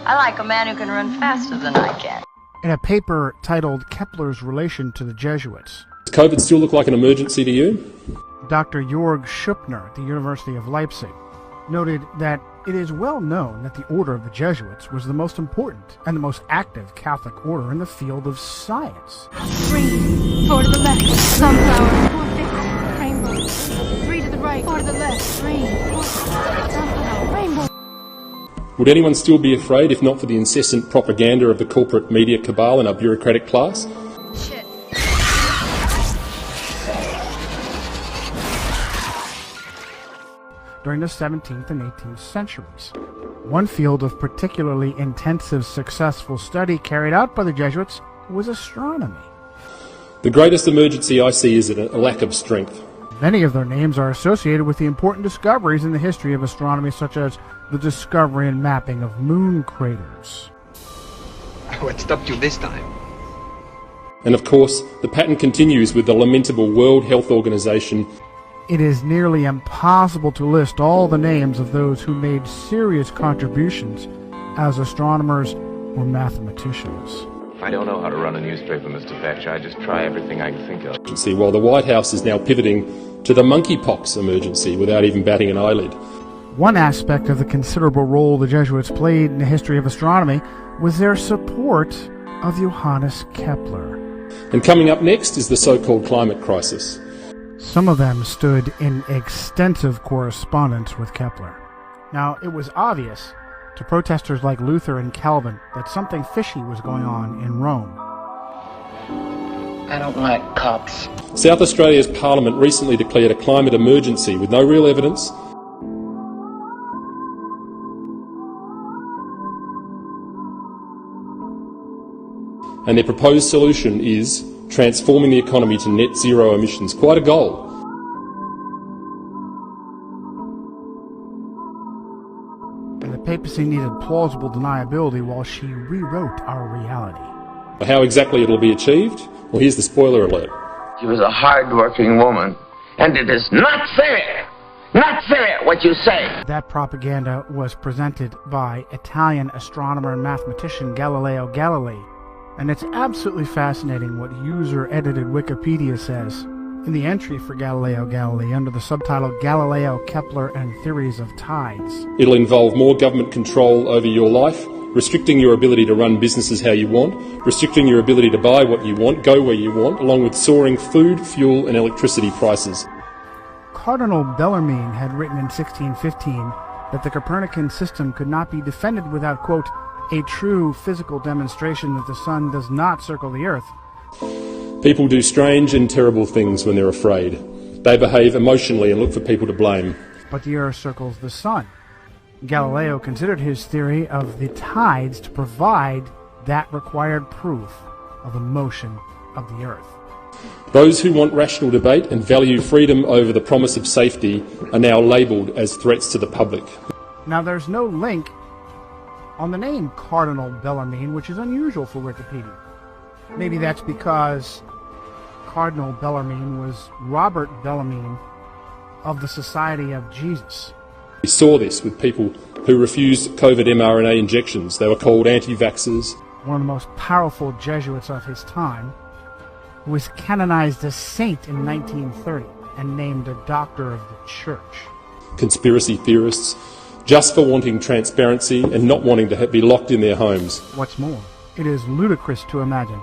I like a man who can run faster than I can. In a paper titled Kepler's Relation to the Jesuits, Does COVID still look like an emergency to you? Dr. Jörg Schuppner at the University of Leipzig noted that it is well known that the Order of the Jesuits was the most important and the most active Catholic order in the field of science. 3, 4 to the left, sunflower, 450, rainbow, 3 to the right, 4 to the left, 3, 4, sunflower, rainbow. Would anyone still be afraid if not for the incessant propaganda of the corporate media cabal and our bureaucratic class? Shit. During the 17th and 18th centuries, one field of particularly intensive successful study carried out by the Jesuits was astronomy. The greatest emergency I see is a lack of strength. Many of their names are associated with the important discoveries in the history of astronomy, such as the discovery and mapping of moon craters. What stopped you this time? And of course, the pattern continues with the lamentable World Health Organization. It is nearly impossible to list all the names of those who made serious contributions as astronomers or mathematicians. I don't know how to run a newspaper, Mr. Thatcher. I just try everything I can think of. While the White House is now pivoting to the monkeypox emergency without even batting an eyelid. One aspect of the considerable role the Jesuits played in the history of astronomy was their support of Johannes Kepler. And coming up next is the so-called climate crisis. Some of them stood in extensive correspondence with Kepler. Now, it was obvious to protesters like Luther and Calvin that something fishy was going on in Rome. I don't like cops. South Australia's Parliament recently declared a climate emergency with no real evidence. And their proposed solution is transforming the economy to net zero emissions. Quite a goal. And the papacy needed plausible deniability while she rewrote our reality. How exactly it'll be achieved? Well, here's the spoiler alert. She was a hard-working woman, and it is not fair! Not fair, what you say! That propaganda was presented by Italian astronomer and mathematician Galileo Galilei, and it's absolutely fascinating what user-edited Wikipedia says. In the entry for Galileo Galilei, under the subtitle Galileo, Kepler, and Theories of Tides. It'll involve more government control over your life, restricting your ability to run businesses how you want, restricting your ability to buy what you want, go where you want, along with soaring food, fuel, and electricity prices. Cardinal Bellarmine had written in 1615 that the Copernican system could not be defended without, quote, a true physical demonstration that the sun does not circle the earth. People do strange and terrible things when they're afraid. They behave emotionally and look for people to blame. But the earth circles the sun. Galileo considered his theory of the tides to provide that required proof of the motion of the earth. Those who want rational debate and value freedom over the promise of safety are now labelled as threats to the public. Now, there's no link on the name Cardinal Bellarmine, which is unusual for Wikipedia. Maybe that's because Cardinal Bellarmine was Robert Bellarmine of the Society of Jesus. We saw this with people who refused COVID mRNA injections. They were called anti-vaxxers. One of the most powerful Jesuits of his time, who was canonized as saint in 1930 and named a doctor of the church. Conspiracy theorists, just for wanting transparency and not wanting to be locked in their homes. What's more, it is ludicrous to imagine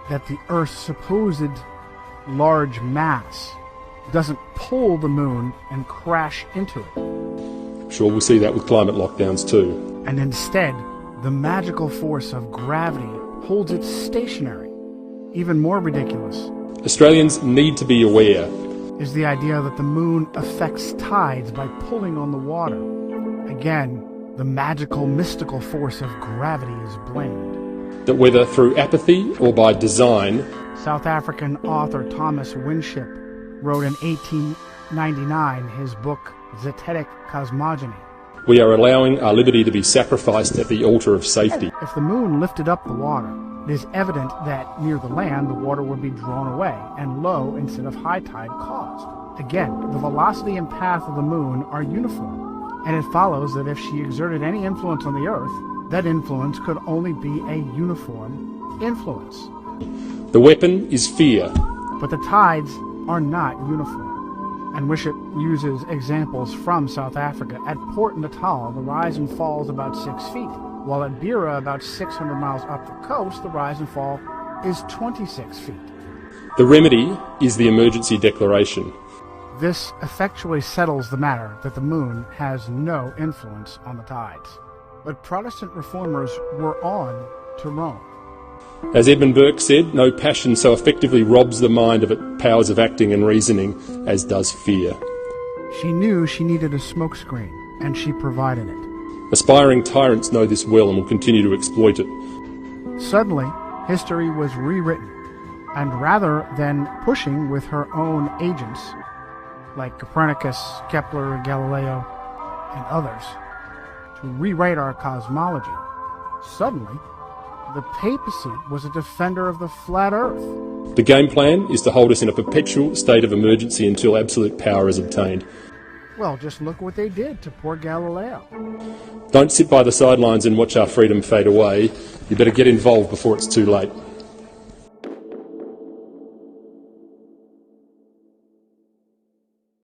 that the Earth's supposed large mass doesn't pull the moon and crash into it. I'm sure we'll see that with climate lockdowns too. And instead, the magical force of gravity holds it stationary. Even more ridiculous Australians need to be aware is the idea that the moon affects tides by pulling on the water. Again, the magical, mystical force of gravity is blamed. that whether through apathy or by design, South African author Thomas Winship wrote in 1899 his book Zetetic Cosmogony. we are allowing our liberty to be sacrificed at the altar of safety. If the moon lifted up the water, it is evident that near the land the water would be drawn away and low instead of high tide caused. Again, the velocity and path of the moon are uniform, and it follows that if she exerted any influence on the Earth, That influence could only be a uniform influence. The weapon is fear. But the tides are not uniform, and Wishart uses examples from South Africa. At Port Natal, the rise and fall is about 6 feet, while at Beira, about 600 miles up the coast, the rise and fall is 26 feet. The remedy is the emergency declaration. This effectually settles the matter that the moon has no influence on the tides. But Protestant reformers were on to Rome. As Edmund Burke said, no passion so effectively robs the mind of its powers of acting and reasoning as does fear. She knew she needed a smokescreen, and she provided it. Aspiring tyrants know this well and will continue to exploit it. Suddenly, history was rewritten, and rather than pushing with her own agents, like Copernicus, Kepler, Galileo, and others, to rewrite our cosmology, suddenly, the papacy was a defender of the flat earth. The game plan is to hold us in a perpetual state of emergency until absolute power is obtained. Well, just look what they did to poor Galileo. Don't sit by the sidelines and watch our freedom fade away. You better get involved before it's too late.